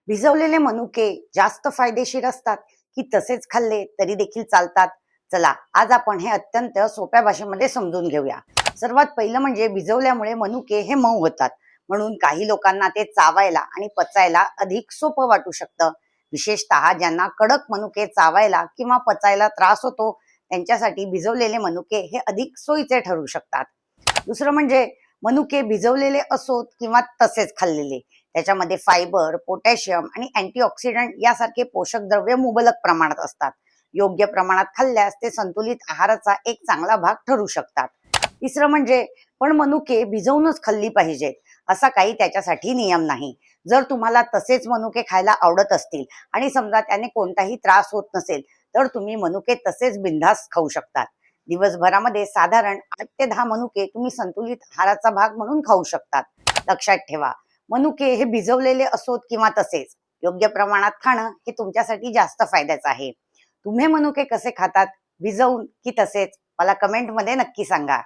भिजवलेले मनुके जास्त फायदेशीर असतात की तसेच खाल्ले तरी देखील चालतात? चला, आज आपण हे अत्यंत सोप्या भाषेमध्ये समजून घेऊया. सर्वात पहिलं म्हणजे भिजवल्यामुळे मनुके हे मऊ होतात, म्हणून काही लोकांना ते चावायला आणि पचायला अधिक सोपं वाटू शकतं. विशेषतः ज्यांना कडक मनुके चावायला किंवा पचायला त्रास होतो, त्यांच्यासाठी भिजवलेले मनुके हे अधिक सोयीचे ठरू शकतात. दुसरं म्हणजे मनुके भिजवलेले असोत किंवा तसेच खाल्लेले, त्याच्यामध्ये फायबर, पोटॅशियम आणि अँटीऑक्सिडंट यासारखे पोषक द्रव्य मुबलक प्रमाणात असतात. योग्य प्रमाणात खाल्ल्यास ते संतुलित आहाराचा एक चांगला भाग ठरू शकतात. तिसरं म्हणजे पण मनुके भिजवूनच खाल्ली पाहिजेत असा काही त्याच्यासाठी नियम नाही. जर तुम्हाला तसेच मनुके खायला आवडत असतील आणि समजा त्याने कोणताही त्रास होत नसेल, तर तुम्ही मनुके तसेच बिनधास्त खाऊ शकतात. दिवसभरामध्ये साधारण 8 ते 10 मनुके तुम्ही संतुलित आहाराचा भाग म्हणून खाऊ शकतात. लक्षात ठेवा, मनुके हे भिजवलेले असोत किंवा तसेच योग्य प्रमाणात खाणं हे तुमच्यासाठी जास्त फायद्याचं आहे. तुम्ही मनुके कसे खातात, भिजवून की तसेच? मला कमेंटमध्ये नक्की सांगा.